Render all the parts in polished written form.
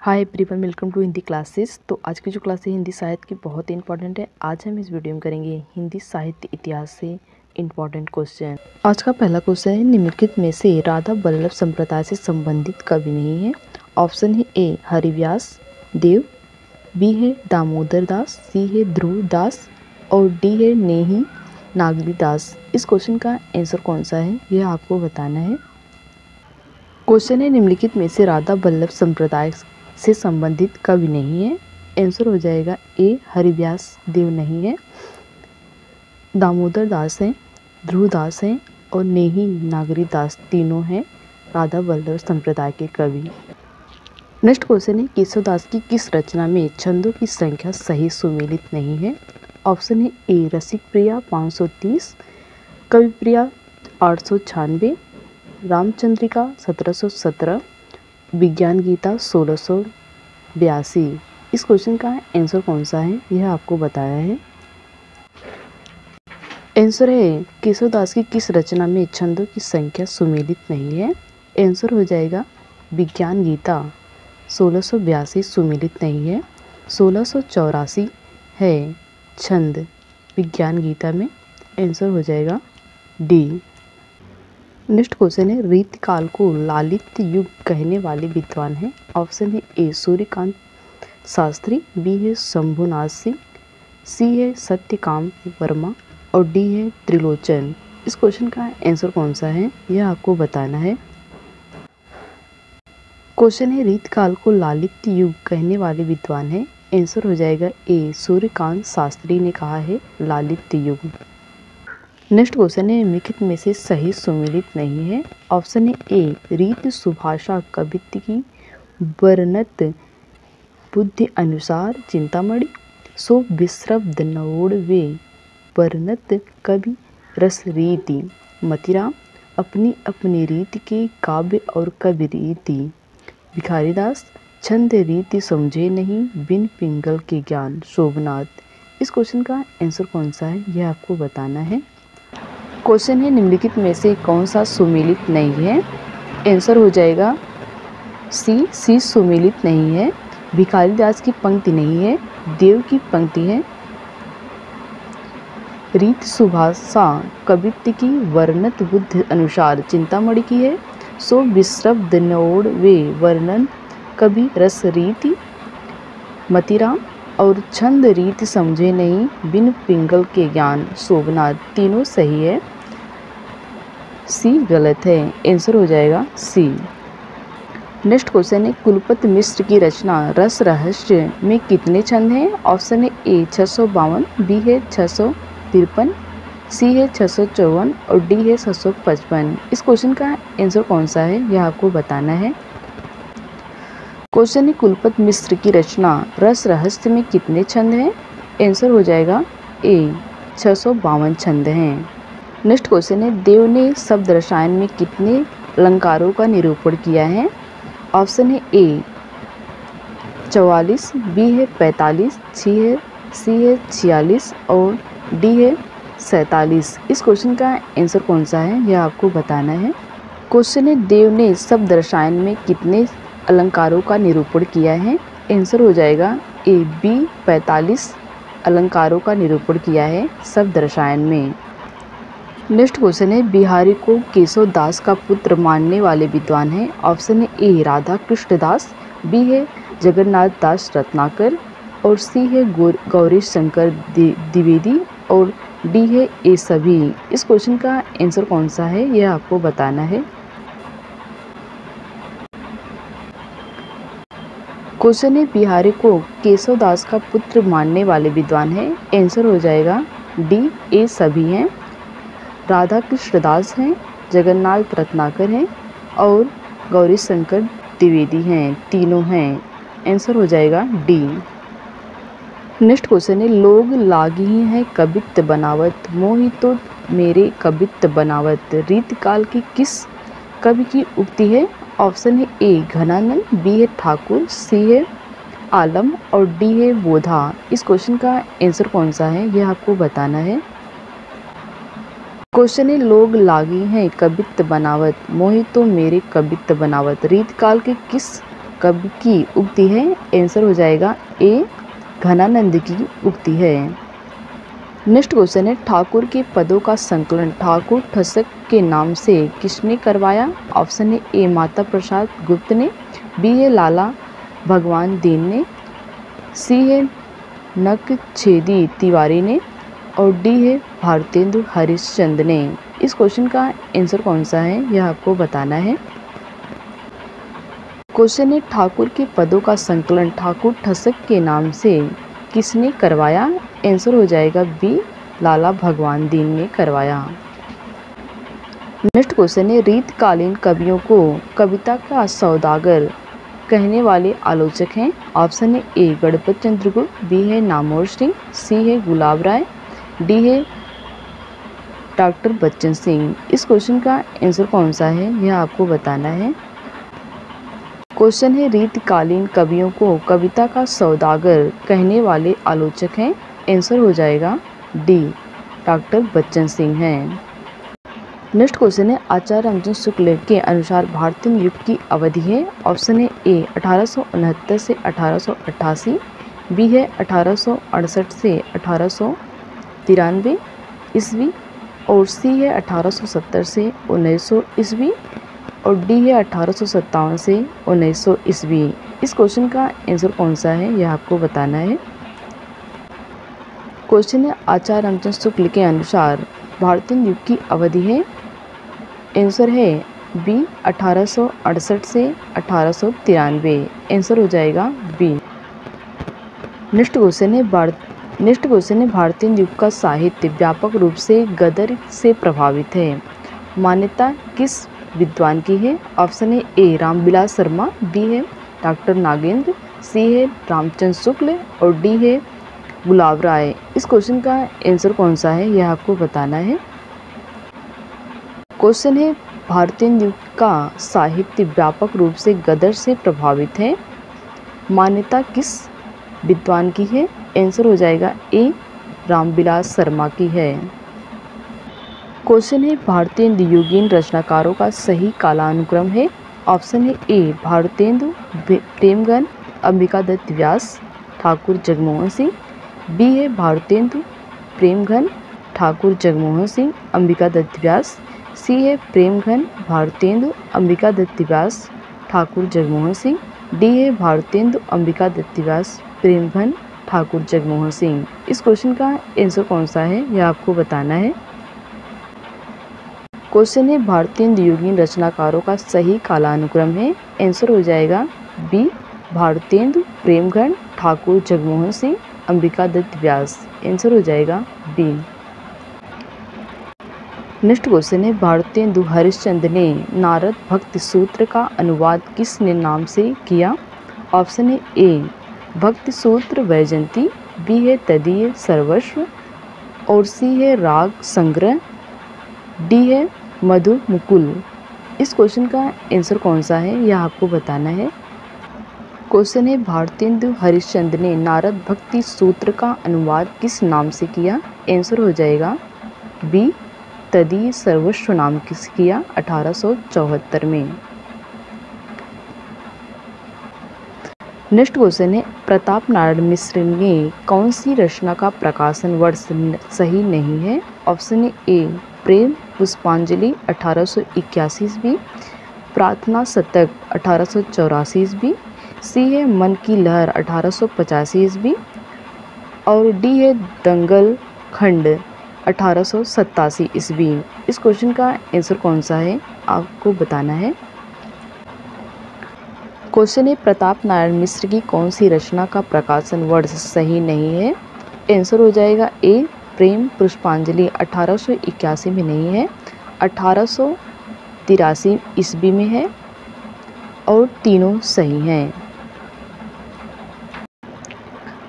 Hi everyone, welcome to Hindi classes. तो आज की जो क्लास है हिंदी साहित्य की बहुत इंपॉर्टेंट है। आज हम इस वीडियो में करेंगे हिंदी साहित्य इतिहास से इंपॉर्टेंट क्वेश्चन। आज का पहला क्वेश्चन है, निम्नलिखित में से राधा वल्लभ संप्रदाय से संबंधित कवि नहीं है। ऑप्शन है ए हरिव्यास देव, बी है दामोदर दास, सी है ध्रुव दास और डी है नेही नागरी दास। इस क्वेश्चन का आंसर कौन सा है यह आपको बताना है। क्वेश्चन है, निम्नलिखित में से राधा वल्लभ संप्रदाय से संबंधित कवि नहीं है। आंसर हो जाएगा ए हरिव्यास देव नहीं है, दामोदर दास हैं, ध्रुव दास हैं और नेही नागरी दास तीनों हैं राधा वल्लभ संप्रदाय के कवि। नेक्स्ट क्वेश्चन है, केशवदास की किस रचना में छंदों की संख्या सही सुमेलित नहीं है। ऑप्शन है ए रसिक प्रिया 530, कवि प्रिया 896, रामचंद्रिका 1717, विज्ञान गीता 1682। इस क्वेश्चन का आंसर कौन सा है यह आपको बताया है। आंसर है केशवदास की किस रचना में छंदों की संख्या सुमेलित नहीं है। आंसर हो जाएगा विज्ञान गीता 1682 सुमेलित नहीं है। 1684 है छंद विज्ञान गीता में। आंसर हो जाएगा डी। नेक्स्ट क्वेश्चन है, रीतकाल को लालित्य युग कहने वाले विद्वान हैं। ऑप्शन है ए सूर्यकांत शास्त्री, बी है शंभुनाथ सिंह, सी है सत्यकाम वर्मा और डी है त्रिलोचन। इस क्वेश्चन का आंसर कौन सा है यह आपको बताना है। क्वेश्चन है, रीतकाल को लालित्य युग कहने वाले विद्वान हैं। आंसर हो जाएगा ए सूर्यकांत शास्त्री ने कहा है लालित्य युग। नेक्स्ट क्वेश्चन है, निम्नलिखित में से सही सुमेलित नहीं है। ऑप्शन है ए रीत सुभाषा कवित्व की वर्णत बुद्धि अनुसार चिंतामणि, सो विश्रब्द नवोड़ वे वर्णत कवि रस रीति, मतिराम अपनी अपनी रीति के काव्य और कवि रीति, भिखारीदास छंद रीति समझे नहीं बिन पिंगल के ज्ञान, शोभनाथ। इस क्वेश्चन का आंसर कौन सा है यह आपको बताना है। क्वेश्चन है, निम्नलिखित में से कौन सा सुमेलित नहीं है। आंसर हो जाएगा सी सुमेलित नहीं है। भिखारीदास की पंक्ति नहीं है, देव की पंक्ति है। रीत सुभाषा कवित्व की वर्णत बुद्धि अनुसार चिंतामणि की है। सो विश्रब्द नवोड़ वे वर्णन कवि रस रीति, मतिराम और छंद रीति समझे नहीं बिन पिंगल के ज्ञान, शोभनाथ। तीनों सही है, सी गलत है। आंसर हो जाएगा सी। नेक्स्ट क्वेश्चन है, कुलपति मिश्र की रचना रस रहस्य में कितने छंद हैं। ऑप्शन है ए 652, बी है 653, सी है 654 और डी है 655। इस क्वेश्चन का आंसर कौन सा है यह आपको बताना है। क्वेश्चन है, कुलपति मिश्र की रचना रस रहस्य में कितने छंद हैं। आंसर हो जाएगा ए 652 छंद हैं। नेक्स्ट क्वेश्चन है, देव ने शब्द रसायन में कितने अलंकारों का निरूपण किया है। ऑप्शन है ए 44, बी है 45, सी है 46 और डी है 47। इस क्वेश्चन का आंसर कौन सा है यह आपको बताना है। क्वेश्चन है, देव ने शब्द रसायन में कितने अलंकारों का निरूपण किया है। आंसर हो जाएगा ए बी 45 अलंकारों का निरूपण किया है शब्द रसायन में। नेक्स्ट क्वेश्चन है, बिहारी को केशवदास का पुत्र मानने वाले विद्वान हैं। ऑप्शन है ए राधा कृष्ण दास, बी है जगन्नाथ दास रत्नाकर और सी है गौरी शंकर द्विवेदी और डी है ए सभी। इस क्वेश्चन का आंसर कौन सा है यह आपको बताना है। क्वेश्चन है, बिहारी को केशवदास का पुत्र मानने वाले विद्वान हैं। आंसर हो जाएगा डी ए सभी हैं। राधा कृष्ण दास हैं, जगन्नाथ रत्नाकर हैं और गौरी शंकर द्विवेदी हैं, तीनों हैं। आंसर हो जाएगा डी। नेक्स्ट क्वेश्चन है, लोग लागी हैं कवित्व बनावत, मोहि तो मेरे कवित्व बनावत, रीतकाल की किस कवि की उक्ति है। ऑप्शन है ए घनानंद, बी है ठाकुर, सी है आलम और डी है बोधा। इस क्वेश्चन का आंसर कौन सा है यह आपको बताना है। क्वेश्चन है, लोग लागी हैं कवित्व बनावत, मोहि तो मेरे कवित्व बनावत, रीतकाल के किस कवि की उक्ति है? आंसर हो जाएगा ए घनानंद की उक्ति है। नेक्स्ट क्वेश्चन है ठाकुर के पदों का संकलन ठाकुर ठसक के नाम से किसने करवाया? ऑप्शन है ए माता प्रसाद गुप्त ने, बी है लाला भगवान दीन ने, सी है नकछेदी तिवारी ने और डी है भारतेंदु हरिश्चंद्र ने। इस क्वेश्चन का आंसर कौन सा है यह आपको बताना है। क्वेश्चन है ठाकुर के पदों का संकलन ठाकुर ठसक के नाम से किसने करवाया? आंसर हो जाएगा बी लाला भगवान दीन ने करवाया। नेक्स्ट क्वेश्चन है रीतकालीन कवियों को कविता का सौदागर कहने वाले आलोचक हैं? ऑप्शन है ए गणपत चंद्र गुप्त, बी है नामोर सिंह, सी है गुलाब राय, डी है डॉक्टर बच्चन सिंह। इस क्वेश्चन का आंसर कौन सा है यह आपको बताना है। क्वेश्चन है रीतकालीन कवियों को कविता का सौदागर कहने वाले आलोचक हैं? आंसर हो जाएगा डी डॉक्टर बच्चन सिंह हैं। नेक्स्ट क्वेश्चन है आचार्य रामचंद्र शुक्ल के अनुसार भारतीय युग की अवधि है? ऑप्शन है ए 1869 से 1888, बी है 1868 से 1893 ईस्वी और सी है 1870 से 1900 ईस्वी और डी है 1857 से 1900 ईस्वी। इस क्वेश्चन का आंसर कौन सा है यह आपको बताना है। क्वेश्चन है आचार्य रामचंद्र शुक्ल के अनुसार भारतीय युग की अवधि है? आंसर है बी 1868 से 1893। आंसर हो जाएगा बी। नेक्स्ट क्वेश्चन है भारतीय युग का साहित्य व्यापक रूप से गदर से प्रभावित है। मान्यता किस विद्वान की है? ऑप्शन है ए रामविलास शर्मा, बी है डॉक्टर नागेंद्र, सी है रामचंद्र शुक्ल और डी है गुलाब राय। इस क्वेश्चन का आंसर कौन सा है यह आपको बताना है। क्वेश्चन है भारतीय युग का साहित्य व्यापक रूप से गदर से प्रभावित है। मान्यता किस विद्वान की है? आंसर हो जाएगा ए रामविलास शर्मा की है। क्वेश्चन है भारतीय युगीन रचनाकारों का सही कालानुक्रम है? ऑप्शन है ए भारतेंदु प्रेमघन अंबिकादत्त व्यास ठाकुर जगमोहन सिंह, बी है भारतेंदु प्रेमघन ठाकुर जगमोहन सिंह अंबिकादत्त व्यास, सी है प्रेमघन भारतेंदु अंबिकादत्त व्यास ठाकुर जगमोहन सिंह, डी है भारतेंदु अंबिकादत्त व्यास प्रेमघन ठाकुर जगमोहन सिंह। इस क्वेश्चन का आंसर कौन सा है यह आपको बताना है। क्वेश्चन है भारतीय युगीन रचनाकारों का सही कालानुक्रम है? आंसर हो जाएगा बी भारतेंदु प्रेमघन ठाकुर जगमोहन सिंह अंबिकादत्त व्यास। आंसर हो जाएगा बी। नेक्स्ट क्वेश्चन है भारतेंदु हरिश्चंद्र ने नारद भक्ति सूत्र का अनुवाद किस नाम से किया? ऑप्शन है ए भक्ति सूत्र वैजयंती, बी है तदीय सर्वस्व और सी है राग संग्रह, डी है मधु मुकुल। इस क्वेश्चन का आंसर कौन सा है यह आपको बताना है। क्वेश्चन है भारतेंदु हरिश्चंद्र ने नारद भक्ति सूत्र का अनुवाद किस नाम से किया? आंसर हो जाएगा बी तदीय सर्वस्व नाम किस किया 1874 में। नेक्स्ट क्वेश्चन है प्रताप नारायण मिश्र ने कौन सी रचना का प्रकाशन वर्ष सही नहीं है? ऑप्शन है ए प्रेम पुष्पांजलि 1881 ईस्वी, प्रार्थना शतक 1884 ईस्वी, सी है मन की लहर 1885 ईस्वी और डी है दंगल खंड 1887 ईस्वी। इस क्वेश्चन का आंसर कौन सा है आपको बताना है। क्वेश्चन है प्रताप नारायण मिश्र की कौन सी रचना का प्रकाशन वर्ष सही नहीं है? आंसर हो जाएगा ए प्रेम पुष्पांजलि 1881 में नहीं है, 1883 ईस्वी में है और तीनों सही हैं।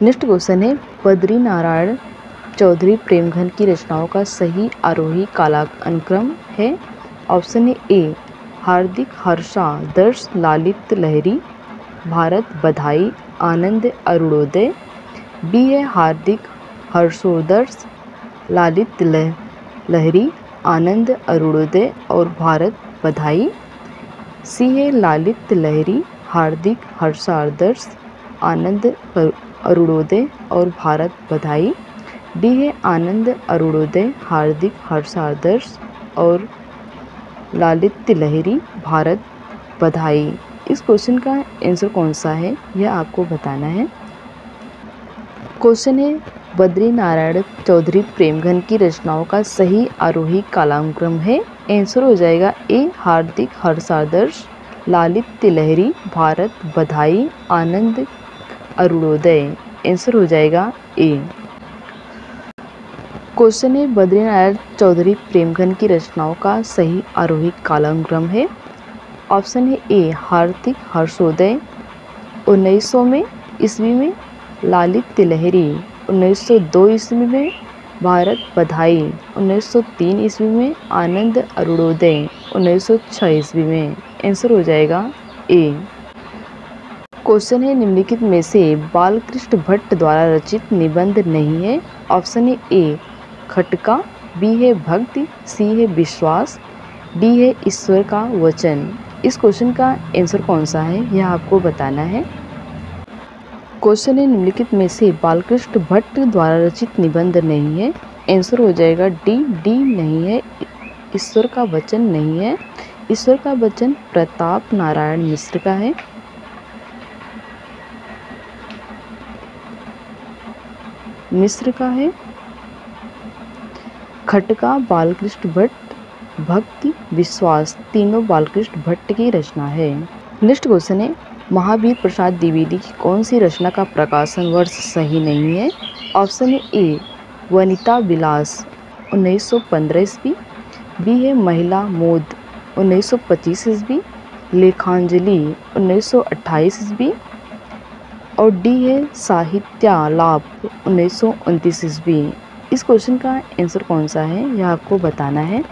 नेक्स्ट क्वेश्चन है बद्री नारायण चौधरी प्रेमघन की रचनाओं का सही आरोही कालानुक्रम है? ऑप्शन है ए हार्दिक हर्षा दर्श ललित लहरी भारत बधाई आनंद अरुणोदय, बी है हार्दिक हर्षोदर्श ललित लहरी आनंद अरुणोदय और भारत बधाई, सी है ललित लहरी हार्दिक हर्षादर्श, आनंद अरुणोदय और भारत बधाई। डी है आनंद अरुणोदय, हार्दिक हर्षादर्श और लालित्य लहरी, भारत बधाई। इस क्वेश्चन का आंसर कौन सा है यह आपको बताना है। क्वेश्चन है बद्री नारायण चौधरी प्रेमघन की रचनाओं का सही आरोही कालानुक्रम है। आंसर हो जाएगा ए हार्दिक हर्षादर्श, लालित्य लहरी, भारत बधाई, आनंद अरुणोदय। आंसर हो जाएगा ए। क्वेश्चन है बद्रीनारायण चौधरी प्रेमघन की रचनाओं का सही आरोही कालानुक्रम है। ऑप्शन है ए हार्दिक हर्षोदय 1900 ईस्वी में, लालित्य लहरी 1902 ईस्वी में, भारत बधाई 1903 ईस्वी में, आनंद अरुणोदय 1906 ईस्वी में। आंसर हो जाएगा ए। क्वेश्चन है निम्नलिखित में से बालकृष्ण भट्ट द्वारा रचित निबंध नहीं है। ऑप्शन है ए खटका, बी है भक्ति, सी है विश्वास, डी है ईश्वर का वचन। इस क्वेश्चन का आंसर कौन सा है यह आपको बताना है। क्वेश्चन है निम्नलिखित में से बालकृष्ण भट्ट द्वारा रचित निबंध नहीं है। आंसर हो जाएगा डी, डी नहीं है, ईश्वर का वचन नहीं है। ईश्वर का वचन प्रताप नारायण मिश्र का है। खटका बालकृष्ण भट्ट, भक्ति, विश्वास तीनों बालकृष्ण भट्ट की रचना है। नेक्स्ट क्वेश्चन है महावीर प्रसाद द्विवेदी की कौन सी रचना का प्रकाशन वर्ष सही नहीं है। ऑप्शन है ए वनिता विलास 1915 ईस्वी, बी है महिला मोद 1925 ईस्वी, लेखांजलि 1928 ईस्वी और डी है साहित्यालाप 1929 ईस्वी। इस क्वेश्चन का आंसर कौन सा है यह आपको बताना है।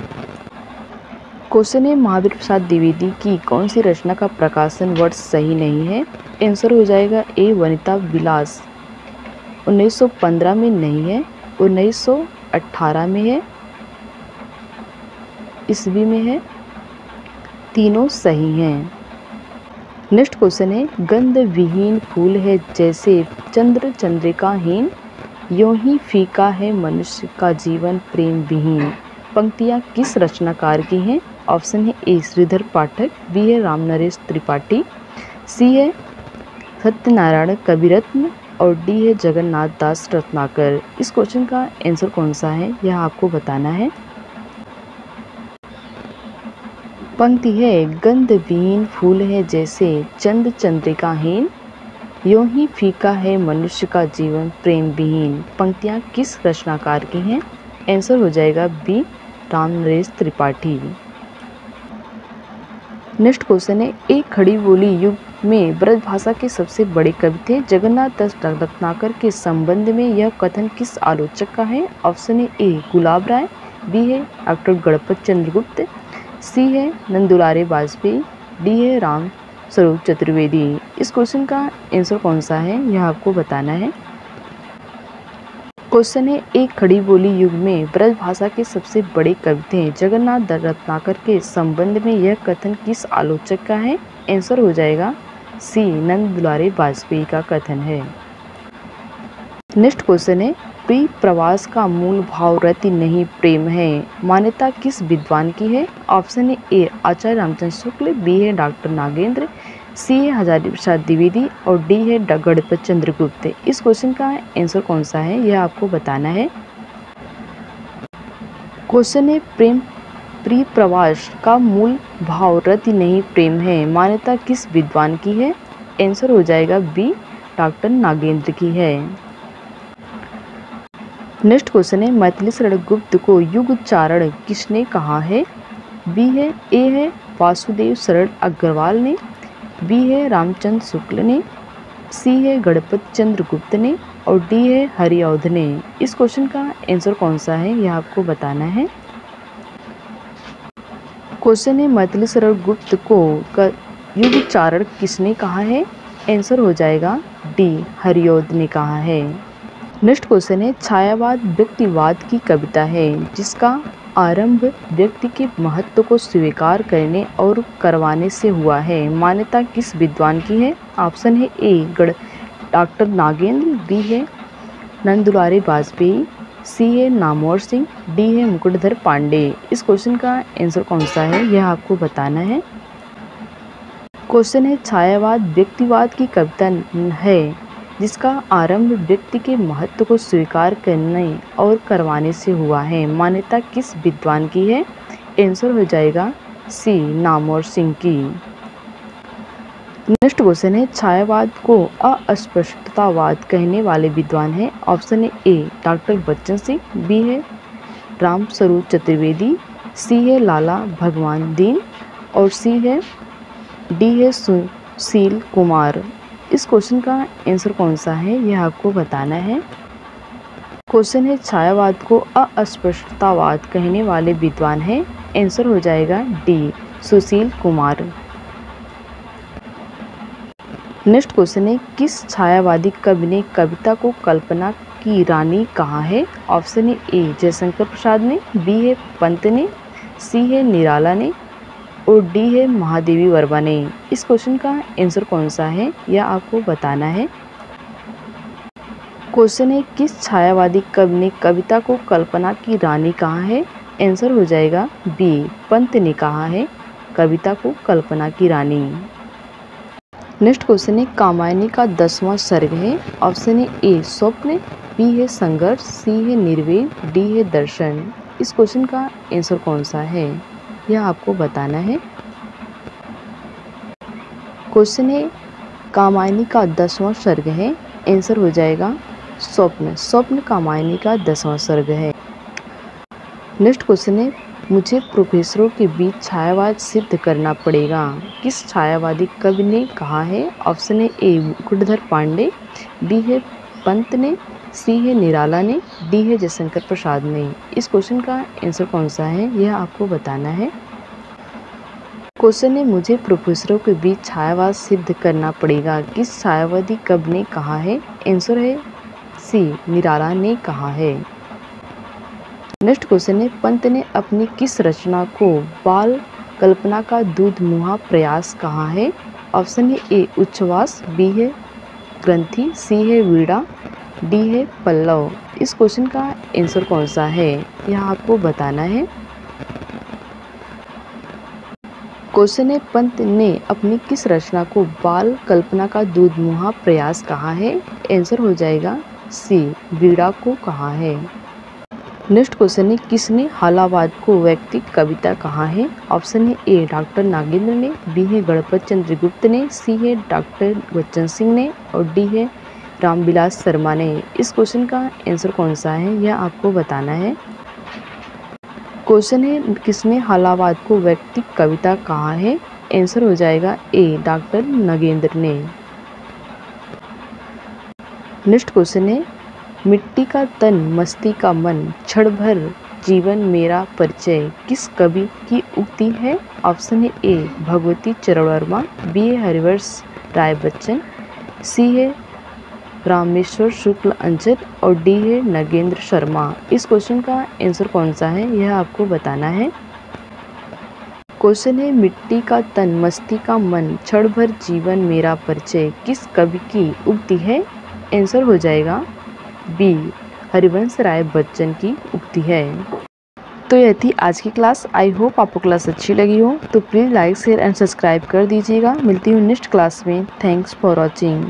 क्वेश्चन है महावीर प्रसाद द्विवेदी की कौन सी रचना का प्रकाशन वर्ष सही नहीं है। आंसर हो जाएगा ए वनिता विलास 1915 में नहीं है, 1918 में है, ईस्वी में है, तीनों सही हैं। नेक्स्ट क्वेश्चन है गंध विहीन फूल है जैसे चंद्र चंद्रिकाहीन, यूं ही फीका है मनुष्य का जीवन प्रेम विहीन। पंक्तियाँ किस रचनाकार की हैं। ऑप्शन है ए श्रीधर पाठक, बी है रामनरेश त्रिपाठी, सी है सत्यनारायण कविरत्न और डी है जगन्नाथ दास रत्नाकर। इस क्वेश्चन का आंसर कौन सा है यह आपको बताना है। पंक्ति है गंध विहीन फूल है जैसे चंद्र चंद्रिकाहीन, यूं ही फीका है मनुष्य का जीवन प्रेम विहीन। पंक्तियाँ किस रचनाकार की हैं। आंसर हो जाएगा B Ramnaresh Tripathi. Next question है एक खड़ी बोली युग में ब्रज भाषा के सबसे बड़े कवि थे जगन्नाथ दास रत्नाकर के संबंध में यह कथन किस आलोचक का है। ऑप्शन है ए गुलाब राय, बी है डॉक्टर गणपत चंद्र गुप्त, सी है नंदुलारे वाजपेयी, डी है राम स्वरूप चतुर्वेदी। इस क्वेश्चन का आंसर कौन सा है यह आपको बताना है। क्वेश्चन है एक खड़ी बोली युग में ब्रज भाषा के सबसे बड़े कवि थे जगन्नाथ रत्नाकर के संबंध में यह कथन किस आलोचक का है। आंसर हो जाएगा सी नंद दुलारे वाजपेयी का कथन है। नेक्स्ट क्वेश्चन है प्रिय प्रवास का मूल भाव रति नहीं प्रेम है, मान्यता किस विद्वान की है। ऑप्शन है ए आचार्य रामचंद्र शुक्ल, बी है डॉक्टर नागेंद्र, सी है हजारी प्रसाद द्विवेदी और डी है गणपत चंद्र गुप्त। इस क्वेश्चन का आंसर कौन सा है यह आपको बताना है। क्वेश्चन है प्रिय प्रवास का मूल भाव रति नहीं प्रेम है, मान्यता किस विद्वान की है। आंसर हो जाएगा बी डॉक्टर नागेंद्र की है। नेक्स्ट क्वेश्चन है मैथिली शरण गुप्त को युगचारण किसने कहा है। बी है ए है वासुदेव शरण अग्रवाल ने, बी है रामचंद्र शुक्ल ने, सी है गणपत चंद्र गुप्त ने और डी है हरिऔध ने। इस क्वेश्चन का आंसर कौन सा है यह आपको बताना है। क्वेश्चन है मैथिली शरण गुप्त को युगचारण किसने कहा है। आंसर हो जाएगा डी हरिऔध ने कहा है। नेक्स्ट क्वेश्चन है छायावाद व्यक्तिवाद की कविता है जिसका आरंभ व्यक्ति के महत्व को स्वीकार करने और करवाने से हुआ है। मान्यता किस विद्वान की है? ऑप्शन है ए डॉक्टर नागेंद्र, बी है नंद दुलारी वाजपेयी, सी है नामवर सिंह, डी है मुकुटधर पांडे। इस क्वेश्चन का आंसर कौन सा है यह आपको बताना है। क्वेश्चन है छायावाद व्यक्तिवाद की कविता है जिसका आरंभ व्यक्ति के महत्व को स्वीकार करने और करवाने से हुआ है। मान्यता किस विद्वान की है? आंसर हो जाएगा सी नामवर सिंह की। नेक्स्ट क्वेश्चन है छायावाद को अस्पष्टतावाद कहने वाले विद्वान हैं। ऑप्शन है ए डॉक्टर बच्चन सिंह, बी है राम स्वरूप चतुर्वेदी, सी है लाला भगवान दीन और डी है सुशील कुमार। इस क्वेश्चन का आंसर कौन सा है यह आपको बताना है। क्वेश्चन है छायावाद को अस्पष्टतावाद कहने वाले विद्वान हैं। आंसर हो जाएगा D Sushil Kumar. Next question है किस छायावादी कवि ने कविता को कल्पना की रानी कहा है? ऑप्शन है ए जयशंकर प्रसाद ने, बी है पंत ने, सी है निराला ने और डी है महादेवी वर्मा ने। इस क्वेश्चन का आंसर कौन सा है यह आपको बताना है। क्वेश्चन है किस छायावादी कवि ने कविता को कल्पना की रानी कहा है? आंसर हो जाएगा बी पंत ने कहा है कविता को कल्पना की रानी। नेक्स्ट क्वेश्चन है कामायनी का 10वां सर्ग है। ऑप्शन है ए स्वप्न, बी है संघर्ष, सी है निर्वेद, डी है दर्शन। इस क्वेश्चन का आंसर कौन सा है यह आपको बताना है। क्वेश्चन है कामायनी का 10वां सर्ग है। आंसर हो जाएगा स्वप्न। स्वप्न कामायनी का 10वां सर्ग है। नेक्स्ट क्वेश्चन है मुझे प्रोफेसरों के बीच छायावाद सिद्ध करना पड़ेगा किस छायावादी कवि ने कहा है? ऑप्शन है ए मुकुटधर पांडे, बी है पंत ने, सी है निराला ने, डी है जयशंकर प्रसाद ने। इस क्वेश्चन का आंसर कौन सा है यह आपको बताना है। क्वेश्चन है मुझे प्रोफेसरों के बीच छायावाद सिद्ध करना पड़ेगा किस छायावादी कवि ने कहा है? आंसर है सी निराला ने कहा है। नेक्स्ट क्वेश्चन है पंत ने अपनी किस रचना को बाल कल्पना का दूध मुहा प्रयास कहा है? ऑप्शन है ए उच्छ्वास, बी है ग्रंथि, सी है वीणा, डी है पल्लव। इस क्वेश्चन का आंसर कौन सा है यह आपको बताना है। क्वेश्चन है पंत ने अपनी किस रचना को बाल कल्पना का दूध मुहा प्रयास कहा है? आंसर हो जाएगा सी वीणा को कहा है। नेक्स्ट क्वेश्चन है किसने हालावाद को वैयक्तिक कविता कहा है? ऑप्शन है ए डॉक्टर नागेंद्र ने, बी है गणपत चंद्र गुप्त ने, सी है डॉक्टर बच्चन सिंह ने और डी है रामविलास शर्मा ने। इस क्वेश्चन का आंसर कौन सा है यह आपको बताना है। क्वेश्चन है किसने हालावाद को वैयक्तिक कविता कहा है? आंसर हो जाएगा ए डॉक्टर नागेंद्र ने। नेक्स्ट क्वेश्चन है मिट्टी का तन मस्ती का मन क्षण भर जीवन मेरा परिचय किस कवि की उक्ति है? ऑप्शन है ए भगवती चरण वर्मा, बी है हरिवंश राय बच्चन, सी है रामेश्वर शुक्ल अंचल और डी है नगेंद्र शर्मा। इस क्वेश्चन का आंसर कौन सा है यह आपको बताना है। क्वेश्चन है मिट्टी का तन मस्ती का मन क्षण भर जीवन मेरा परिचय किस कवि की उक्ति है? आंसर हो जाएगा बी हरिवंश राय बच्चन की उक्ति है। तो यह थी आज की क्लास। आई होप आपको क्लास अच्छी लगी हो तो please like share and subscribe कर दीजिएगा। मिलती हूँ नेक्स्ट क्लास में। Thanks for watching.